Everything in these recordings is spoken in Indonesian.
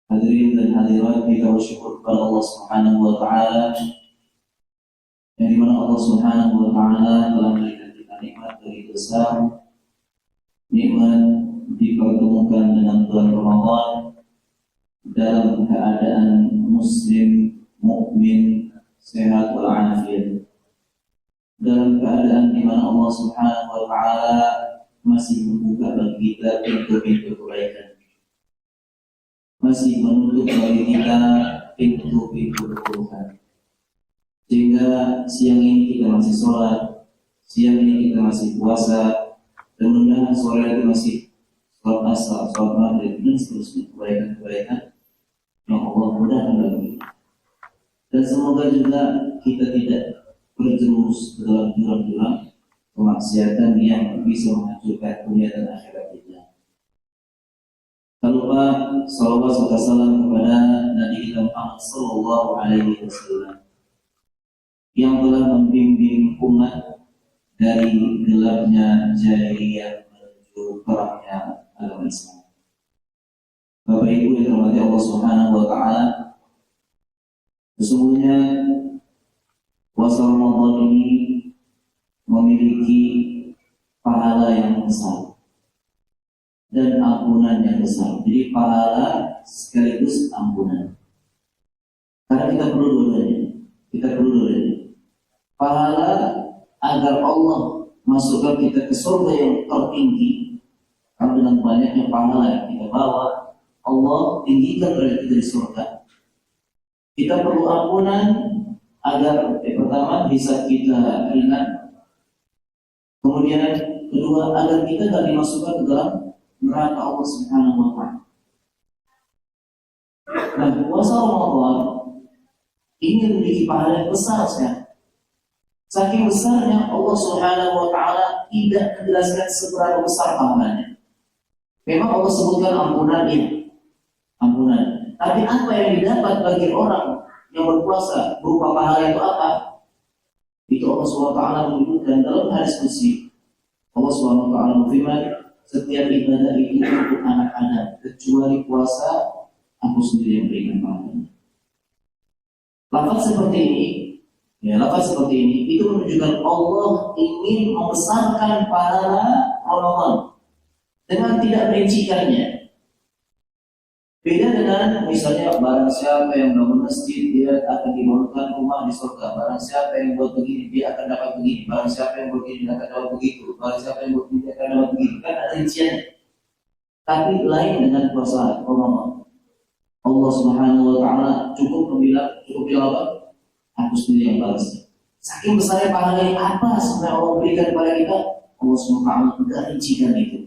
Hadirin dan hadirat, kita bersyukur kepada Allah Subhanahu wa taala yang dimana Allah Subhanahu wa taala telah memberikan kita nikmat dari besar, nikmat dipertemukan dengan bulan Ramadan dalam keadaan muslim, mukmin, sehat walafiat, dalam keadaan dimana Allah Subhanahu wa taala masih membuka bagi kita pintu-pintu kebaikan, masih menutup bagi kita pintu-pintu keburukan. Sehingga siang ini kita masih sholat, siang ini kita masih puasa, dan mudah-mudahan sore lagi masih sholat asar, sholat maghrib, dan seterusnya kebaikan-kebaikan yang Allah mudahkan bagi kita. Dan semoga juga kita tidak berjerumus ke dalam jurang-jurang kemaksiatan yang bisa menghancurkan dunia dan akhirat kita. Tak lupa salawat serta salam kepada Nabi kita Muhammad sallallahu alaihi wasallam yang telah membimbing umat dari gelapnya jahiliyah menuju terangnya agama Islam. Bapak Ibu yang dirahmati Allah Subhanahu wa taala, sesungguhnya puasa Ramadan ini memiliki pahala yang besar dan ampunan yang besar. Jadi pahala sekaligus ampunan. Karena kita perlu dua-duanya. Pahala agar Allah masukkan kita ke surga yang tertinggi. Karena dengan banyaknya pahala yang kita bawa, Allah tinggikan derajat kita di surga. Kita perlu ampunan agar pertama bisa kita ringan. Kemudian kedua, agar kita tidak dimasukkan ke dalam neraka Allah Subhanahu wa taala. Nah, puasa Ramadan ini memiliki pahala yang besar sekali. Saking besarnya Allah Subhanahu wa taala tidak menjelaskan seberapa besar pahalanya. Memang Allah sebutkan ampunannya, ampunan. Tapi apa yang didapat bagi orang yang berpuasa berupa pahala itu apa? Itu Allah Subhanahu wa taala menyebutkan dalam hadis qudsi. Allah Subhanahu wa taala berfirman, setiap ibadah itu untuk anak-anak kecuali puasa, aku sendiri yang berikan pahalanya. Lafaz seperti ini itu menunjukkan Allah ingin membesarkan pahala Ramadan dengan tidak merincikannya. Beda dengan misalnya barang siapa yang bangun masjid dia akan dibangunkan rumah di surga. Barang siapa yang buat begini dia akan dapat begini. Barang siapa yang buat begini dia akan dapat begitu. Barang siapa yang buat begini dia akan dapat begitu. Kan ada rinciannya. Tapi lain dengan puasa Ramadan. Allah Subhanahu wa taala cukup bilang apa? Aku sendiri yang balas. Saking besarnya pahala yang apa sebenarnya Allah berikan kepada kita, Allah Subhanahu wa taala tidak rincikan itu.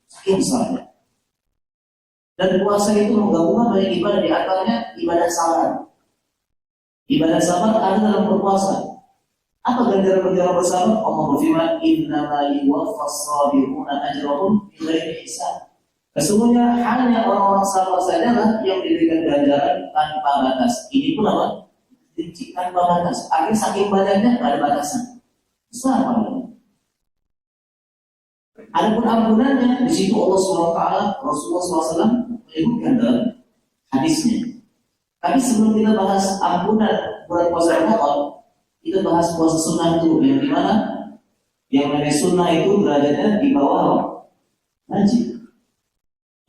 Saking besarnya. Dan puasa itu menggabungkan banyak ibadah, di antaranya ibadah sabar. Ibadah sabar ada dalam berpuasa. Apa ganjaran-ganjaran bersabar? Allah berfirman, "Innama yuwaffas sabiruna ajrahum bighairi hisab." Sesungguhnya hanya orang-orang sabar sajalah yang diberikan ganjaran tanpa batas. Ini pun apa? Tanpa batas. Akhirnya saking banyaknya tidak ada batasan. Besar pahalanya. Adapun ampunannya di situ Allah SWT, Rasulullah SAW menyebutkan dalam hadisnya. Tapi sebelum kita bahas ampunan bulan puasa Ramadan, kita bahas puasa sunnah dulu. Yang dimana? Yang namanya sunnah itu derajatnya di bawah wajib.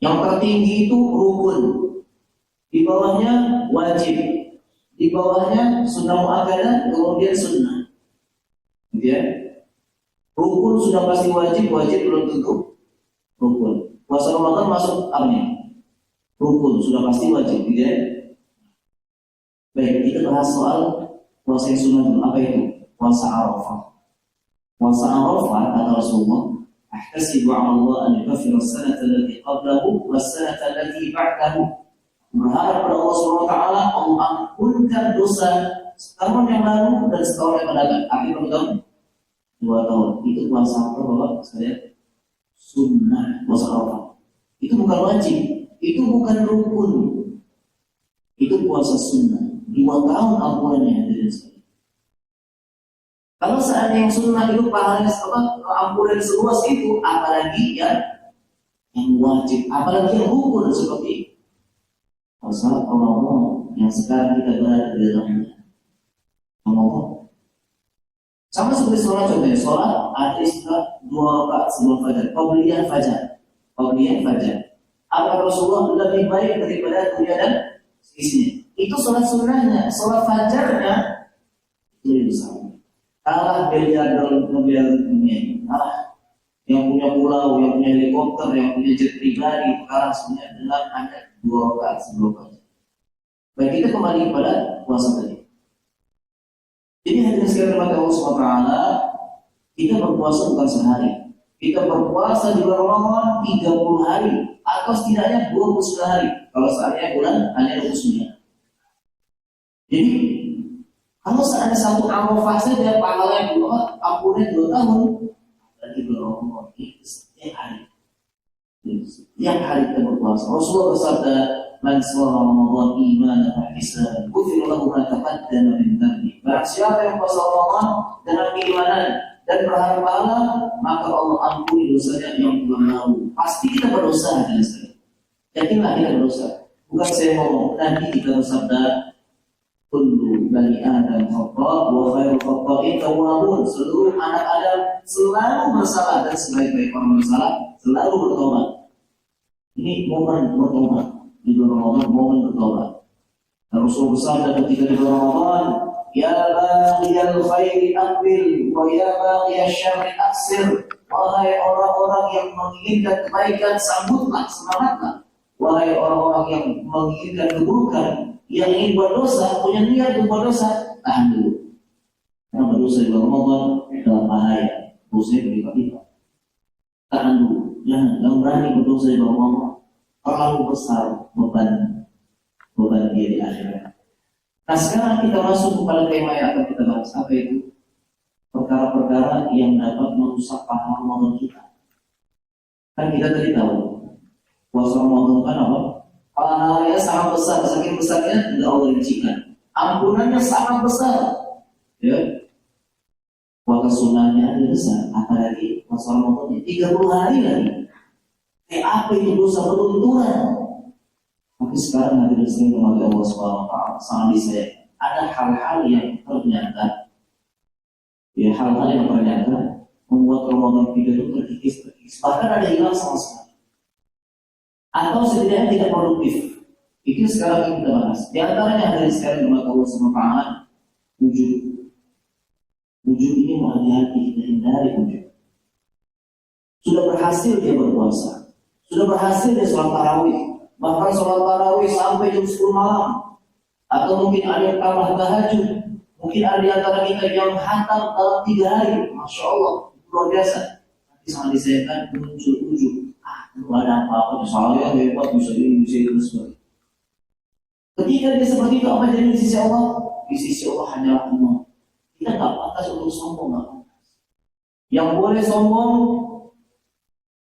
Yang tertinggi itu rukun, di bawahnya wajib, di bawahnya sunnah muakkadah, kemudian sunnah. Gitu ya? Rukun sudah pasti wajib, wajib belum tentu rukun. Puasa Ramadan masuk amnya. Rukun sudah pasti wajib, gitu ya? Baik, kita bahas soal puasa yang sunnah dulu. Apa itu? Puasa Arafah. Puasa Arafah kata Rasulullah, "Ahtasibu 'ala Allah an yukaffira as-sanata allati qablahu was-sanata allati ba'dahu." Berharap pada Allah Subhanahu wa taala Allah ampunkan dosa setahun yang lalu dan setahun yang akan datang. Akhir tahun 2 tahun. Itu puasa apa Bapak? Saya sunnah puasa Arafah. Itu bukan wajib, itu bukan rukun. Itu puasa sunnah. 2 tahun ampunannya hadirin sekalian. Kalau seandainya yang sunnah itu pahalanya ampunan seluas itu, apalagi yang wajib, apalagi yang rukun seperti puasa Ramadan yang sekarang kita berada di dalamnya. Ngomong sama seperti sholat, contohnya sholat ada istilah 2 rakaat sebelum fajar, qabliyah fajar, qabliyah fajar. Apa Rasulullah lebih baik daripada dunia dan seisinya? Itu sholat sunnahnya, sholat fajarnya itu lebih besar. Kalah miliar dunia, kalah yang punya pulau, yang punya helikopter, yang punya jet pribadi, kalah semuanya dengan hanya 2 rakaat sebelum fajar. Baik, kita kembali kepada puasa tadi. Jadi hadirin sekalian maka Allah SWT, kita berpuasa bukan sehari. Kita berpuasa di bulan Ramadan 30 hari atau setidaknya 29 hari. Kalau seandainya bulan hanya 29. Jadi kalau seandainya satu Arafah saja pahalanya 2, ampunnya 2 tahun. Berarti bulan Ramadan itu setiap hari. Setiap hari kita berpuasa. Rasulullah bersabda, "Man shoma Ramadan imanan wa ihtisaban, ghufira lahu ma taqaddama min dhanbi." Barang siapa yang puasa Ramadan dengan keimanan dan berharap pahala, maka Allah ampuni dosanya yang telah lalu. Pasti kita berdosa, dan yakinlah kita berdosa. Bukan saya ngomong, nanti kita bersabda, "Kullu bani Adam khata' wa khairu khata'in tawwabun." Seluruh anak Adam selalu bersalah dan sebaik-baik orang bersalah selalu bertobat. Ini momen bertobat. Di bulan Ramadan momen bertobat. Rasulullah bersabda ketika di bulan Ramadan, "Ya baghiyal khairi aqbil wa ya baghiyasy syarri aqsir." Wahai orang-orang yang menginginkan kebaikan, sambutlah, semangatlah. Wahai orang-orang yang menginginkan keburukan, yang ingin berdosa, punya niat untuk berdosa, tahan dulu. Karena berdosa di bulan Ramadan dalam bahaya, dosanya berlipat-lipat. Tahan dulu, jangan berani berdosa di bulan Ramadan. Terlalu besar beban dia di akhirat. Nah, sekarang kita masuk kepada tema yang akan kita bahas. Apa itu? Perkara-perkara yang dapat merusak pahala Ramadan kita. Kan kita tadi tahu puasa Ramadan kan apa? Pahalanya sangat besar, saking besarnya tidak Allah rincikan. Ampunannya sangat besar. Ya. Puasa sunnahnya ada besar, apalagi puasa Ramadan 30 hari lagi. Apa itu dosa berunturan? Tapi sekarang hadirin sekalian kepada Allah SWT sangat disayang. Ada hal-hal yang ternyata, ya hal-hal yang ternyata membuat Ramadan kita itu terkikis. Bahkan ada hilang sama sekali. Atau setidaknya tidak produktif. Itu sekarang yang kita bahas. Di antaranya hadirin sekalian kepada Allah SWT, wujud. Wujud ini mau hati-hati kita hindari wujud. Sudah berhasil dia berpuasa. Sudah berhasil dia sholat tarawih, bahkan sholat tarawih sampai jam 10 malam, atau mungkin ada yang tambah tahajud, mungkin ada di antara kita yang hantam dalam 3 hari, masya Allah, luar biasa. Tapi sangat disayangkan muncul ujung, tidak ada apa-apa, saya hebat, bisa ini, bisa itu, sebagainya. Ketika dia seperti itu, apa jadi di sisi Allah? Di sisi Allah hanyalah Allah. Kita tak pantas untuk sombong, tak pantas. Yang boleh sombong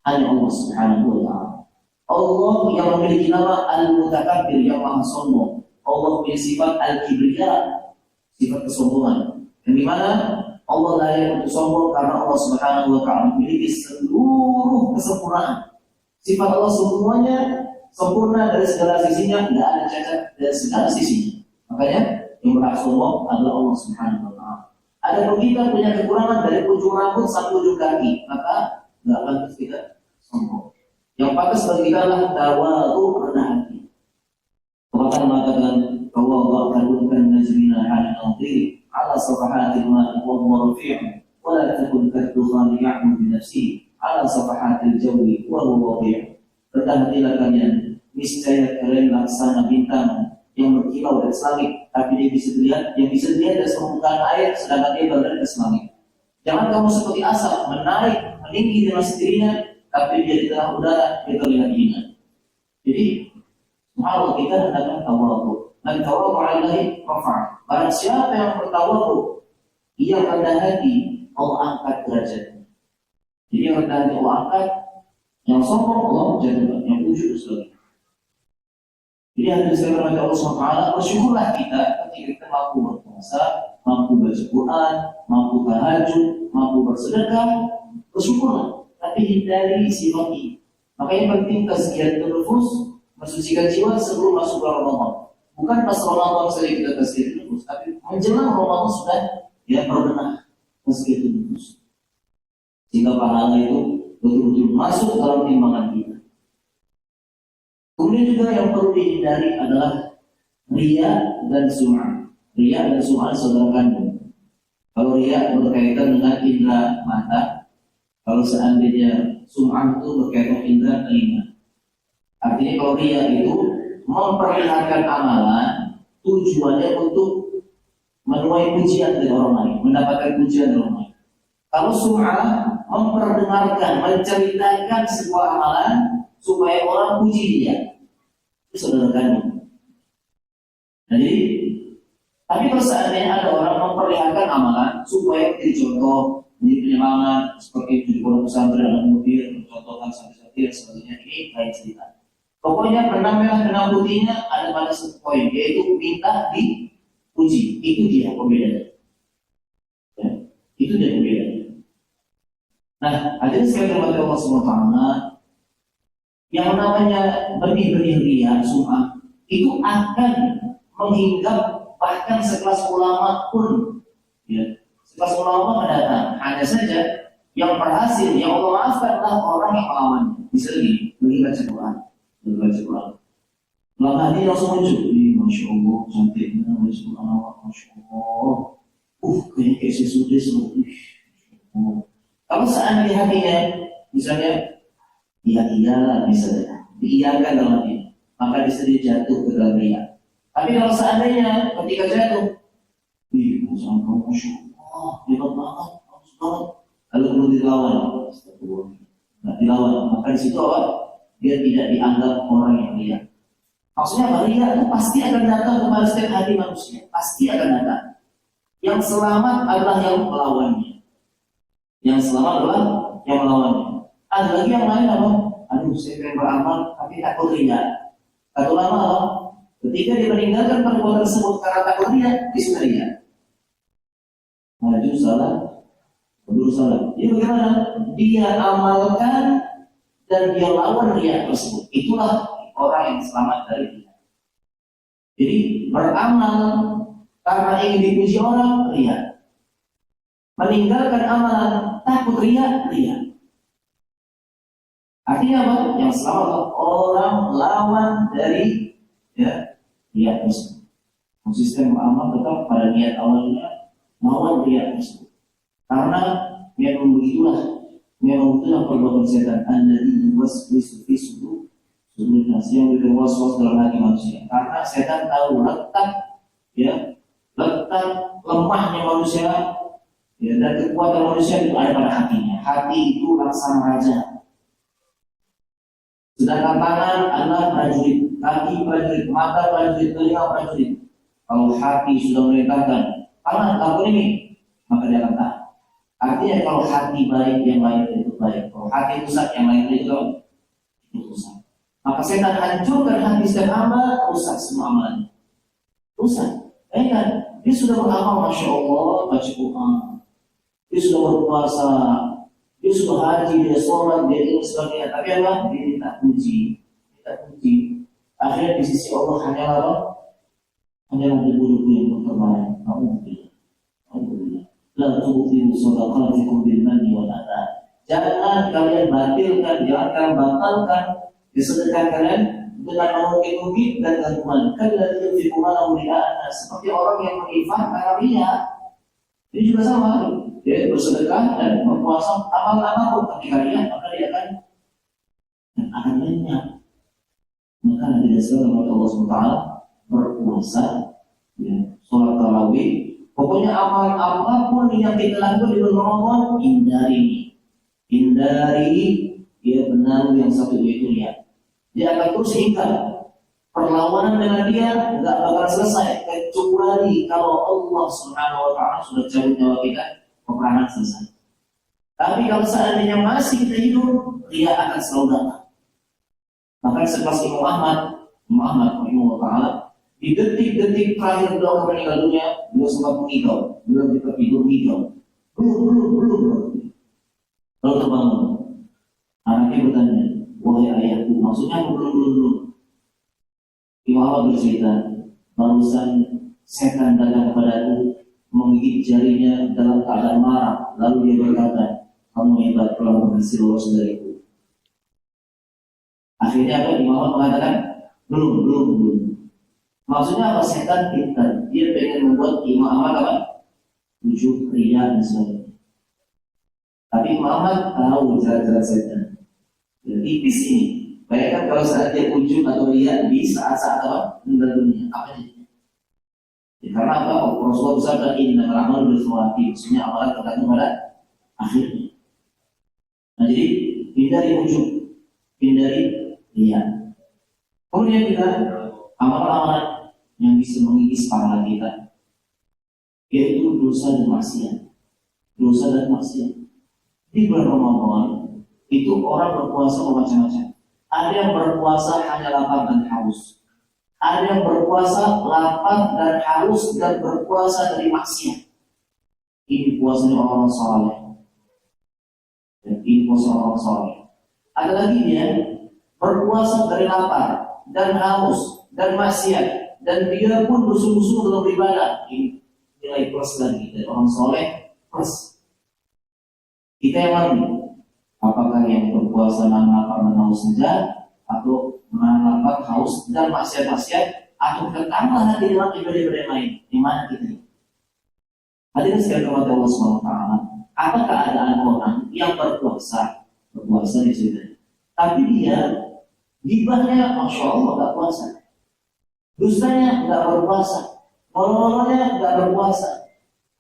hanya Allah Subhanahu wa ta'ala. Allah yang memiliki nama Al-Mutakabbir, yang maha sombong. Allah memiliki sifat Al-Kibriya, sifat kesombongan. Yang dimana Allah layak untuk sombong karena Allah Subhanahu wa ta'ala memiliki seluruh kesempurnaan. Sifat Allah semuanya sempurna dari segala sisinya, tidak ada cacat dari segala sisinya. Makanya yang berhak sombong adalah Allah Subhanahu wa ta'ala. Ada kita punya kekurangan dari ujung rambut sampai ujung kaki, maka tidak pantas kita sombong. Yang pantas bagi kita adalah tawadhu, rendah hati. Bahkan mengatakan bahwa Allah tarunkan najmina halin nadhir ala safahatil ma'i wa huwa rafi'un wa la takun kadukhan ya'mu bi nafsihi ala safahatil jawi wa huwa waqi'un. Rendah hatilah kalian, niscaya kalian laksana bintang yang berkilau dari langit, tapi dia bisa dilihat, yang bisa dilihat dari permukaan air, sedangkan dia berada di langit. Jangan kamu seperti asap menarik, meninggi dengan sendirinya, tapi dia di tengah udara, dia terlihat ringan. Jadi, subhanallah, kita hendaknya tawadhu. Dan tawadhu alaihi rafa'. Barang siapa yang bertawadhu, ia rendah hati, Allah angkat derajatnya. Jadi yang rendah hati Allah angkat, yang sombong Allah jatuhkan, yang ujub sekali. Jadi hadirin sekalian Allah SWT, bersyukurlah kita ketika kita mampu berpuasa, mampu baca Quran, mampu tahajud, mampu bersedekah, bersyukurlah. Tapi hindari sifat ini. Maka yang penting tazkiyatun nufus, mensucikan jiwa sebelum masuk bulan Ramadan. Bukan pas Ramadan saja kita tasbih terus, tapi menjelang Ramadan sudah ya berbenah tasbih terus. Sehingga pahala itu betul-betul masuk dalam timbangan kita. Kemudian juga yang perlu dihindari adalah riya dan sum'ah. Riya dan sum'ah saudara kandung. Kalau riya berkaitan dengan indera mata, kalau seandainya sum'ah itu berkaitan dengan indera telinga. Artinya kalau riya itu memperlihatkan amalan, tujuannya untuk menuai pujian dari orang lain, mendapatkan pujian dari orang lain. Kalau sum'ah memperdengarkan, menceritakan sebuah amalan supaya orang puji dia, itu saudara kandung. Jadi, tapi kalau seandainya ada orang memperlihatkan amalan supaya menjadi contoh, menjadi penyemangat, seperti itu di pondok pesantren anak mudir, mencontohkan santri-santri dan sebagainya, ini lain cerita. Pokoknya benang merah benang putihnya ada pada satu poin, yaitu minta dipuji. Itu dia pembedanya. Ya, itu dia pembedanya. Nah, hadirin sekalian rahmati Allah Subhanahu wa taala, yang namanya benih-benih riya, sum'ah, itu akan menghinggap bahkan sekelas ulama pun, ya, sekelas ulama mendatang. Hanya saja yang berhasil, yang Allah maafkan adalah orang yang melawannya. Bisa lebih baca Quran, lebih baca Quran. Lama ini langsung muncul, masya Allah, cantiknya, masya Allah, masya Allah. Kayaknya kayak sesudah seluruh. Kalau seandainya hatinya, misalnya, iya, misalnya, diiyakan dalam hati, maka bisa dia jatuh ke dalam riya. Tapi kalau seandainya ketika jatuh, masya Allah, hebat banget, bagus banget, lalu perlu dilawan, nggak dilawan, maka di situ apa? Dia tidak dianggap orang yang riya. Maksudnya apa? Riya itu pasti akan datang kepada setiap hati manusia, pasti akan datang. Yang selamat adalah yang melawannya. Yang selamat adalah yang melawannya. Ada lagi yang lain apa? Aduh, saya pengen beramal tapi takut riya. Takut lama apa? Ketika dia meninggalkan perbuatan tersebut karena takut riya, dia sudah riya. Maju salah, mundur salah. Jadi bagaimana? Dia amalkan dan dia lawan riya tersebut. Itulah orang yang selamat dari riya. Jadi beramal karena ingin dipuji orang, riya. Meninggalkan amalan takut riya, riya. Artinya apa? Yang selamat orang lawan dari riya tersebut. Konsisten beramal tetap pada niat awalnya lawan riya tersebut. Karena memang itulah perbuatan setan alladzi yuwaswisu fi sudur nas, yang berwaswas dalam hati manusia. Karena setan tahu letak lemahnya manusia. Ya, dan kekuatan manusia itu ada pada hatinya. Hati itu laksana raja. Sedangkan tangan adalah prajurit, kaki prajurit, mata prajurit, telinga prajurit. Kalau hati sudah memerintahkan tangan lakukan ini, maka dia akan tahan. Artinya kalau hati baik, yang lain itu baik. Kalau hati rusak, yang lain itu rusak. Maka setan hancurkan hati setiap hamba, rusak semua amalannya. Rusak. Kan? Dia sudah beramal, masya Allah, baca Quran. Dia sudah berpuasa, dia sudah haji, dia sholat, dia ini sebagainya. Tapi apa? Dia tidak puji. Akhirnya di sisi Allah hanyalah debu-debu yang berterbangan. Alhamdulillah. La tubtilu shadaqatikum bil manni wal adha. Jangan kalian batalkan sedekah kalian dengan mengungkit-ungkit dan gantungan. Kalian yunfiqu malahu ria'an, seperti orang yang menginfak karena riya. Ini juga sama. Dia bersedekah dan berpuasa amal-amal pun ketika dia, maka dia akan lenyap. Maka nanti dasar Allah SWT berpuasa, sholat tarawih, pokoknya amal apapun yang kita lakukan di bulan Ramadan, hindari benar yang satu itu dia. Dia akan terus ingat perlawanan dengan dia nggak bakal selesai kecuali kalau Allah Subhanahu wa taala sudah cabut nyawa kita, peperangan selesai. Tapi kalau seandainya masih kita hidup, dia akan selalu datang. Maka sekelas Imam Ahmad rahimahullah, di detik-detik terakhir beliau meninggal dunia, beliau sempat mengigau, beliau tidur mengigau, belum. Lalu terbangun. Anaknya bertanya, wahai ayahku, maksudnya belum. Imam Ahmad bercerita, barusan setan datang kepadaku, menggigit jarinya dalam keadaan marah, lalu dia berkata, kamu hebat, telah berhasil lolos dariku. Akhirnya apa? Imam Ahmad mengatakan, belum. Maksudnya apa? Setan pintar, dia pengen membuat Imam Ahmad apa? Ujub, ria, dan sebagainya. Tapi Imam Ahmad tahu cara-cara setan. Jadi di sini, bayangkan kalau saat dia ujub atau ria di saat-saat apa? Meninggal dunia, apa jadi? Ya, karena apa? Rasulullah bersabda, innamal a'malu bil-khawatim. Maksudnya amalan tergantung pada akhirnya. Nah, jadi hindari ujub, hindari ria. Kemudian kita amalan-amalan yang bisa mengikis pahala kita, yaitu dosa dan maksiat. Dosa dan maksiat. Di bulan Ramadan itu orang berpuasa macam-macam. Ada yang berpuasa hanya lapar dan haus. Ada yang berpuasa lapar dan haus dan berpuasa dari maksiat. Ini puasanya orang saleh. Ini puasa orang saleh. Ada lagi dia berpuasa dari lapar dan haus dan maksiat, dan dia pun bersungguh-sungguh dalam beribadah. Ini nilai plus lagi dari orang soleh plus. Kita yang mana? Apakah yang berpuasa nahan lapar dan haus saja, atau nahan lapar, haus dan maksiat-maksiat, atau kita tambah hati dalam ibadah-ibadah yang lain? Di mana kita? Hadirin sekalian kepada Allah SWT, apa keadaan orang yang berpuasa di sini, tapi dia gibahnya, masya Allah, gak puasa, dustanya gak berpuasa, ngolong-ngolongnya gak berpuasa.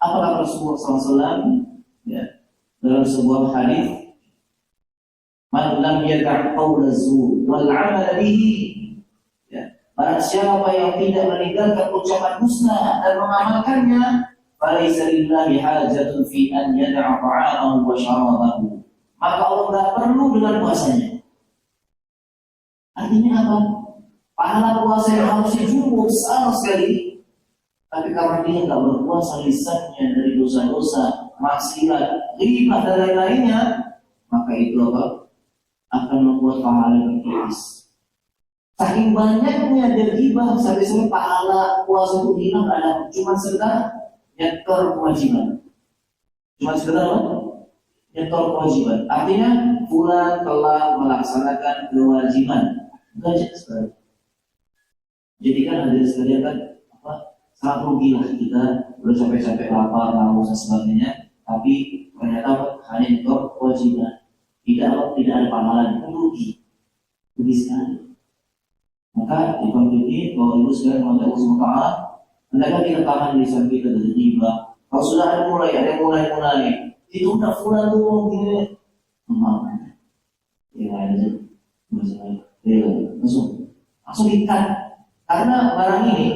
Apakah Rasulullah SAW ya, dalam sebuah hadis, man lam yada' qawla zur wal 'amal bihi, ya, barang siapa yang tidak meninggalkan ucapan dusta dan mengamalkannya, falaysa lillahi hajatun fi an yada'a ta'amahu wa syarabahu, maka Allah tidak perlu dengan puasanya. Artinya apa? Pahala puasa yang harusnya cukup besar sekali, tapi karena dia tidak berpuasa, lisannya dari dosa-dosa, maksiat, ghibah dan lain-lainnya, maka itu apa? Akan membuat pahala yang tipis. Saking banyaknya dia ghibah sampai pahala puasa itu hilang, ada cuma sekedar nyetor kewajiban. Cuma sekedar apa? Nyetor kewajiban. Artinya fulan telah melaksanakan kewajiban. Belajar sekali. Jadi kan hadirin sekalian kan apa? Sangat rugilah kita udah capek-capek lapar, haus dan sebagainya, tapi ternyata hanya nyetor kewajiban. Tidak ada pahala, itu rugi sekali. Maka di ini bahwa ibu sekalian mengatakan Allah SWT, hendaknya kita tahan lisan kita dari riba. Kalau sudah ada mulai, itu udah fulan tuh gini, langsung dikat. Karena barang ini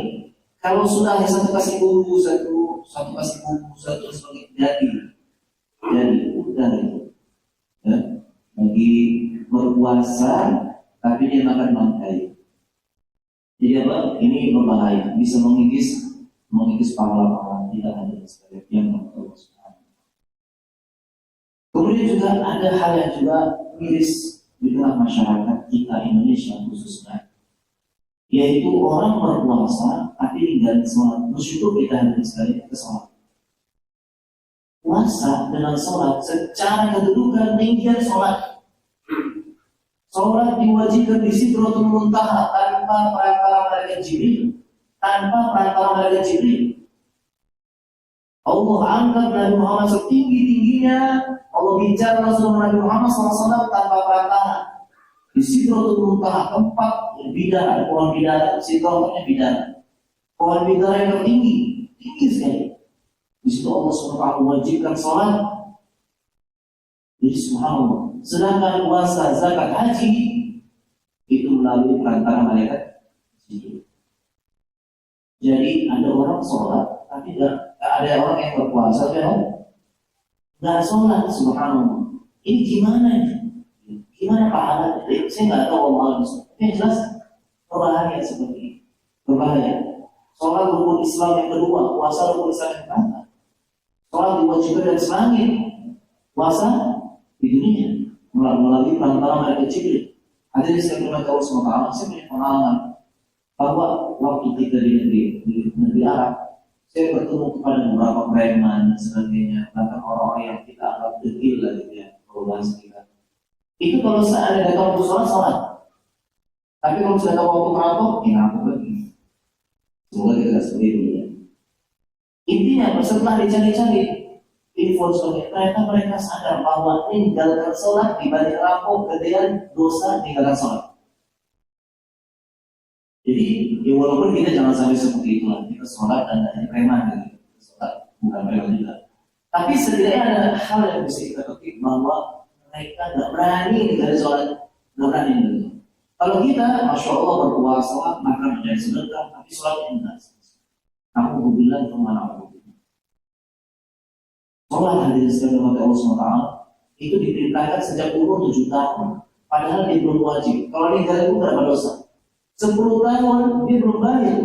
kalau sudah satu kasih bumbu satu kasih bumbu satu sebagai jadi udah gitu. Ya, lagi berpuasa tapi dia makan bangkai. Jadi apa? Ini berbahaya, bisa mengikis pahala-pahala tidak ada sekali yang Allah Subhanahu. Kemudian juga ada hal yang juga miris di tengah masyarakat kita Indonesia khususnya, yaitu orang berpuasa tapi tinggal sholat. Bersyukur kita harus sekali ke sholat. Puasa dengan sholat secara kedudukan tinggian sholat. Sholat diwajibkan di Sidratul Muntaha tanpa perantara malaikat Jibril. Allah angkat Nabi Muhammad setinggi-tingginya. Allah bicara langsung Nabi Muhammad SAW tanpa perantara. Di Sidratul Muntaha, tempat bidara, ada pohon bidara, Sidratul bidara. Pohon bidara yang tertinggi, tinggi sekali. Di situ Allah SWT wajibkan sholat. Jadi subhanallah. Sedangkan puasa, zakat, haji itu melalui perantara malaikat Jibril. Jadi ada orang sholat, tapi ada orang yang berpuasa, tapi nggak sholat, subhanallah. Ini gimana ya? Gimana pahala? Saya nggak tahu Allah. Ini jelas berbahaya seperti ini. Berbahaya. Sholat rukun Islam yang kedua, puasa rukun Islam yang pertama. Sholat diwajibkan dari selangit, puasa di dunia melalui perantara malaikat Jibril. Hadirin sekalian Allah SWT, saya punya pengalaman. bahwa waktu kita di negeri Arab, saya bertemu kepada beberapa preman dan sebagainya, bahkan orang-orang yang kita anggap dekil lah gitu ya, kalau bahasa kita. Itu kalau seandainya datang waktu sholat. Tapi kalau sudah tahu waktu merampok, ya ngerampok lagi. Semoga kita tidak seperti itu ya. Intinya, setelah dicari-cari info soalnya, ternyata mereka sadar bahwa meninggalkan sholat dibanding rampok gedean dosa meninggalkan sholat. Jadi, ya walaupun kita jangan sampai seperti itu lah, kita sholat dan hanya preman gitu. Sholat bukan preman juga. Tapi setidaknya ada hal yang bisa kita petik bahwa mereka tidak berani dari sholat, tidak berani gitu. Kalau kita, masya Allah berpuasa, maka menjadi sedekah, tapi sholatnya enggak. Kamu bilang kemana aku? Sholat hadirin sekalian oleh Allah SWT itu diperintahkan sejak umur 7 tahun, padahal dia belum wajib. Kalau meninggal itu berapa dosa? 10 tahun dia belum bayar,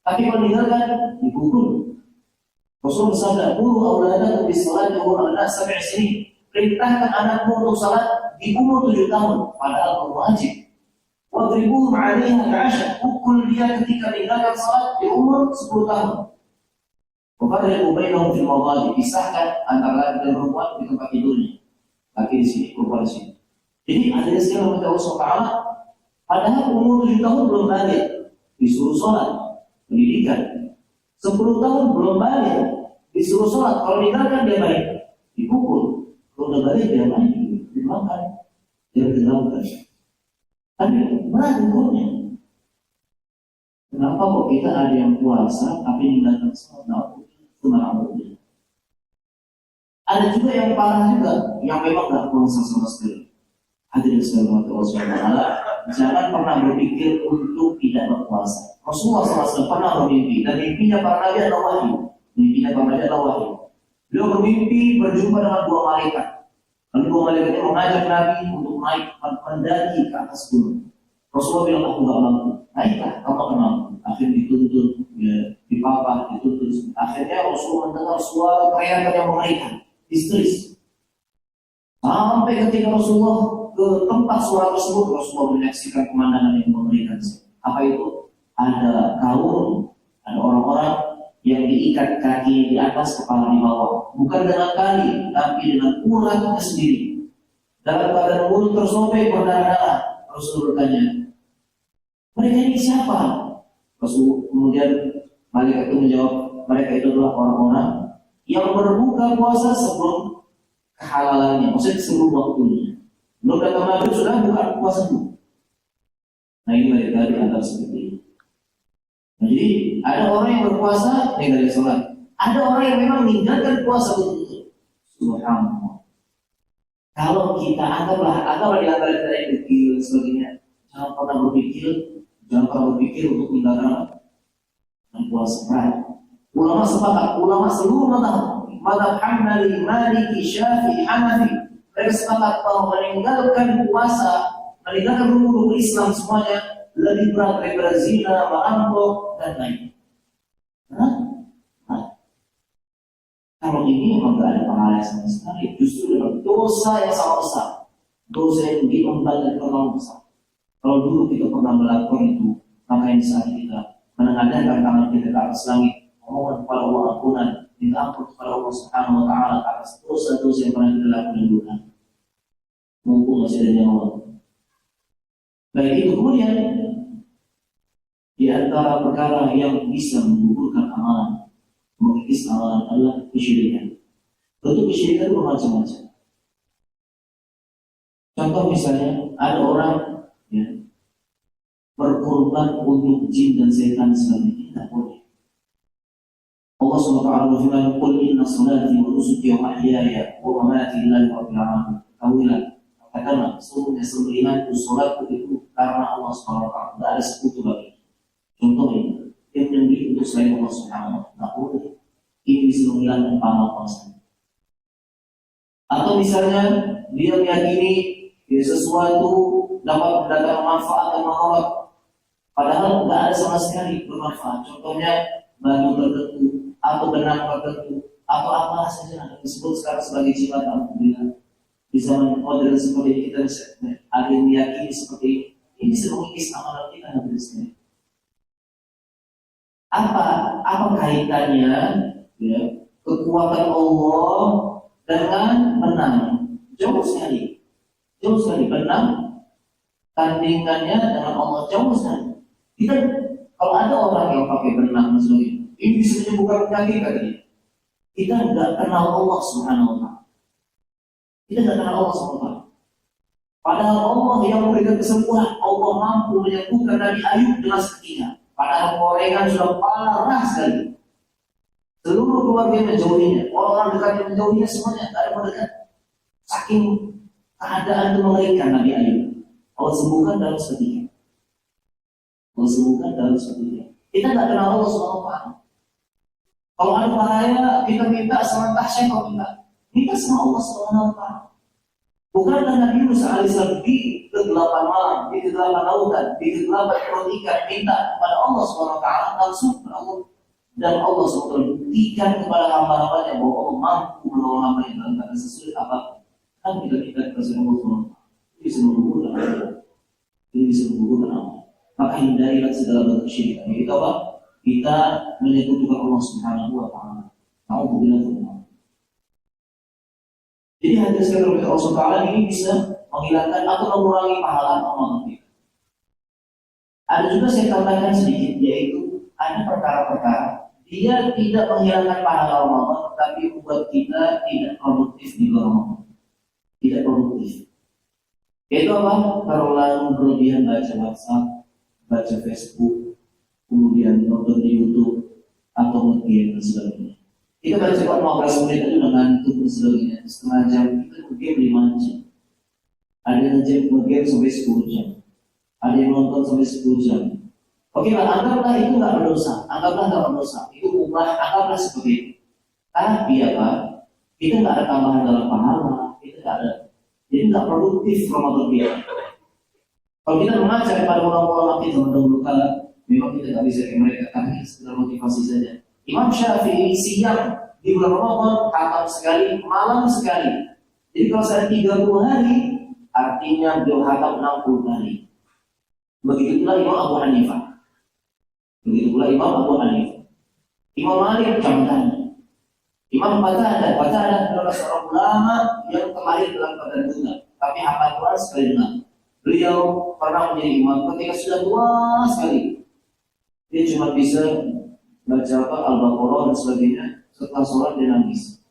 tapi kalau meninggalkan dipukul. Rasul bersabda, "Muru auladakum bis-salati wa hum abna' sab'i sinin." Perintahkan anakmu untuk salat di umur 7 tahun, padahal belum wajib. Wadribuhum 'alaiha bi'ashar. Pukul dia ketika meninggalkan salat di umur 10 tahun. Wafarriqu bainahum fil madaji. Pisahkan antara laki dan perempuan di tempat tidurnya. Laki di sini, perempuan di sini. Jadi ada istilah oleh Allah SWT. Padahal umur 7 tahun belum balik, disuruh sholat, pendidikan. 10 tahun belum balik, disuruh sholat. Kalau meninggalkan dia baik, dipukul. Kalau udah balik dia main, dimakan, dia ditinggalkan. Tapi berat ukurnya. Kenapa kok kita ada yang puasa tapi meninggalkan sholat? Itu malamnya. Ada juga yang parah juga, yang memang nggak puasa sama sekali. Hadirin sekalian Allah SWT, jangan pernah berpikir untuk tidak berpuasa. Rasulullah SAW pernah bermimpi, dan mimpinya para nabi adalah wahyu. Mimpinya para nabi adalah wahyu. Beliau bermimpi berjumpa dengan 2 malaikat. Lalu 2 malaikat itu mengajak Nabi untuk naik mendaki ke atas gunung. Rasulullah bilang, aku nggak mampu. Naiklah, kamu akan mampu. Akhirnya dituntun, ya, dipapah, dituntun. Akhirnya Rasulullah mendengar suara teriakan yang mengerikan, histeris. Sampai ketika Rasulullah ke tempat suara tersebut, Rasulullah menyaksikan pemandangan yang mengerikan. Apa itu? Ada kaum, ada orang-orang yang diikat kaki di atas, kepala di bawah. Bukan dengan tali, tapi dengan uratnya sendiri. Dalam keadaan mulut tersobek berdarah-darah. Rasul bertanya, mereka ini siapa? Rasul kemudian malaikat itu menjawab, mereka itu adalah orang-orang yang berbuka puasa sebelum kehalalannya, maksudnya sebelum waktunya. Belum datang maghrib sudah buka puasa dulu. Nah ini mereka di antara seperti ini. Nah, jadi ada orang yang berpuasa dari sholat, ada orang yang memang meninggalkan puasa betul-betul. Subhanallah. Kalau kita anggaplah di antara kita yang kecil dan sebagainya, jangan pernah berpikir untuk meninggalkan puasa. Nah, ulama sepakat, ulama seluruh mazhab Hambali, Maliki, Syafi'i, Hanafi, mereka sepakat bahwa meninggalkan puasa, meninggalkan rukun Islam semuanya lebih berat daripada zina, merampok dan lain. Kalau ini memang tidak ada pahala sama sekali, justru dalam dosa yang sangat besar, dosa yang diemban dan terlalu besar. Kalau dulu kita pernah melakukan itu, maka ini saat kita menengadahkan tangan kita ke atas langit, memohon kepada Allah ampunan, minta ampun kepada Allah Subhanahu Wa Taala atas dosa-dosa yang pernah kita lakukan dulu. Mumpung masih ada nyawa. Baik itu kemudian di antara perkara yang bisa menggugurkan amalan, mengikis amalan adalah kesyirikan. Bentuk kesyirikan itu macam-macam. Contoh misalnya ada orang ya, berkorban untuk jin dan setan sebagainya, tidak boleh. Allah SWT berfirman, "Qul inna salati wa nusuki wa mahyaya wa mamati lillahi rabbil alamin." Katakanlah, katakanlah, sesungguhnya sembelihanku, salatku itu karena Allah SWT, tidak ada sekutu bagi. Contohnya, yang menyembelih untuk selain Allah SWT, tidak boleh. Ini bisa menghilangkan pahala puasa. Atau misalnya dia meyakini sesuatu dapat mendatangkan manfaat dan maharat, padahal tidak ada sama sekali bermanfaat. Contohnya batu tertentu atau benang tertentu atau apa saja yang disebut sekarang sebagai jimat. Alhamdulillah di zaman modern seperti ini kita bisa ada yang meyakini seperti ini. Ini bisa mengikis amalan kita habisnya. Apa kaitannya ya, kekuatan Allah dengan menang? Jauh sekali, jauh sekali. Menang tandingannya dengan Allah jauh sekali. Kita kalau ada orang yang pakai benang misalnya, ini bisa menyembuhkan penyakit katanya. Kita nggak kenal Allah Subhanahu wa Ta'ala. Kita nggak kenal Allah Subhanahu wa Ta'ala. Padahal Allah yang memberikan kesembuhan, Allah mampu menyembuhkan Nabi Ayub dengan seketika. Padahal gorengan sudah parah sekali. Seluruh keluarga menjauhinya, orang dekatnya menjauhinya, semuanya tidak ada mendekat. Saking keadaan itu mengerikan Nabi Ayub, Allah sembuhkan dalam seketika. Allah sembuhkan dalam seketika. Kita tidak kenal Allah Subhanahu wa Ta'ala. Kalau ada bahaya, kita minta sama tasya, kalau minta sama Allah Subhanahu wa Ta'ala. Bukankah Nabi Musa alaihissalam di kegelapan malam, di kegelapan lautan, di kegelapan perut ikan minta kepada Allah Subhanahu wa Ta'ala langsung Allah, dan Allah SWT buktikan kepada hamba-hambanya bahwa Allah mampu menolong hambanya dalam keadaan sesulit apapun. Kan kita kasih Allah SWT ini bisa menggugurkan Allah. Ini bisa menggugurkan Allah. Maka hindarilah segala bentuk syirik. Kita apa? Kita menyekutukan Allah Subhanahu wa Ta'ala. Nauzubillah. Jadi hadis kata Allah SWT ini bisa menghilangkan atau mengurangi pahala amal kita. Ada juga saya tambahkan sedikit, yaitu ada perkara-perkara dia tidak menghilangkan pahala Ramadan, tapi membuat kita tidak produktif di bulan Ramadan. Tidak produktif. Itu apa? Terlalu berlebihan baca WhatsApp, baca Facebook, kemudian nonton di YouTube atau nge-game dan sebagainya. Kita baca 15 menit itu udah ngantuk dan sebagainya. Setengah jam kita nge-game 5 jam. Ada yang nge-game sampai 10 jam. Ada yang nonton sampai 10 jam. Oke, anggaplah itu nggak berdosa. Anggaplah nggak berdosa. Itu mubah. Anggaplah seperti itu. Tapi apa? Kita nggak ada tambahan dalam pahala. Kita nggak ada. Jadi nggak produktif Ramadan kita. Kalau kita mengajak kepada ulama-ulama kita mendahulu kala, memang kita nggak bisa kayak mereka. Karena kita sekedar motivasi saja. Imam Syafi'i siang di bulan Ramadan khatam sekali, malam sekali. Jadi kalau saya 30 hari, artinya beliau khatam 60 hari. Begitu pula Imam Abu Hanifah. Begitu pula Imam Abu Hanifah. Imam Malik contohnya. Imam Qatadah adalah seorang ulama yang kemarin dalam keadaan tunggal, tapi hafal Quran sekali dengar. Beliau pernah menjadi imam ketika sudah tua sekali. Dia cuma bisa baca Al-Baqarah dan sebagainya. Setelah sholat dia nangis.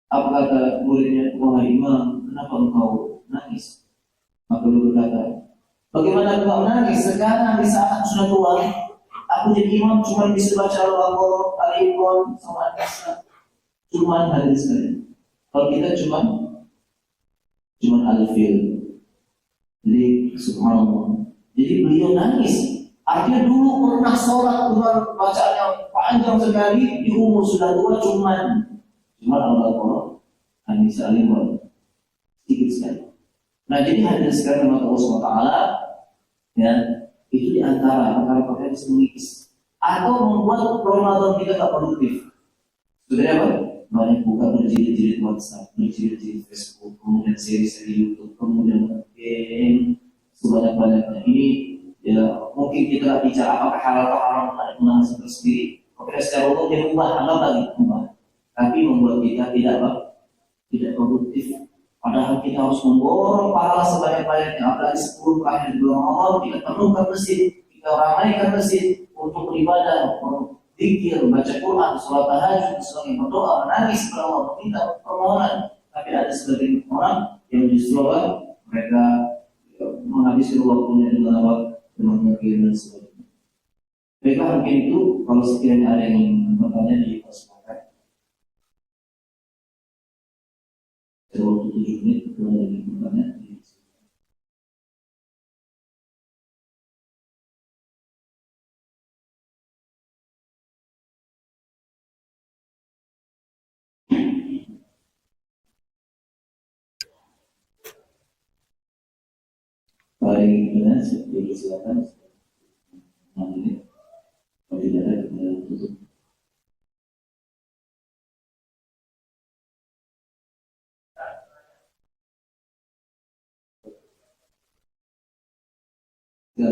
Apa kata muridnya? Wahai imam, kenapa engkau nangis? Maka beliau berkata, bagaimana engkau nangis sekarang di saat sudah tua? Aku jadi imam cuma bisa baca Al-Baqarah, Al-Imran, sama Al-Nisa. Cuma hadis sekali. Kalau kita cuma Al-Fil. Jadi subhanallah. Jadi beliau nangis. Artinya dulu pernah sholat dengan bacaan yang panjang sekali, di umur sudah tua cuma Al-Baqarah, An-Nisa, Al-Imran. Sedikit sekali. Nah, jadi hadis sekali Allah SWT, ya, itu diantara perkara-perkara yang semengikis atau membuat Ramadan kita tak produktif. Sebenarnya apa? Banyak buka berjilid-jilid WhatsApp, berjilid-jilid Facebook, kemudian seri-seri YouTube, kemudian game sebanyak-banyaknya. Ini ya mungkin kita nggak bicara apakah halal atau haram, ada pembahasan tersendiri. Oke, secara umum dia ubah, anggap lagi ubah. Tapi membuat kita tidak produktif. Padahal kita harus memborong pahala sebanyak-banyaknya. Apalagi 10 akhir bulan Ramadan kita penuhkan masjid, kita ramaikan masjid untuk beribadah, zikir, baca Quran, sholat tahajud, sebagai berdoa, menangis kepada Allah, meminta permohonan. Tapi ada sebagian orang yang justru mereka menghabiskan waktunya dengan apa? Dengan ngegame dan sebagainya. Baiklah, mungkin itu kalau sekiranya ada yang ingin bertanya di persilakan. Waktu 7 menit kalau ada yang bertanya. Baik, dengan seperti silakan. Nanti kalau tidak ada kita tutup. Ya.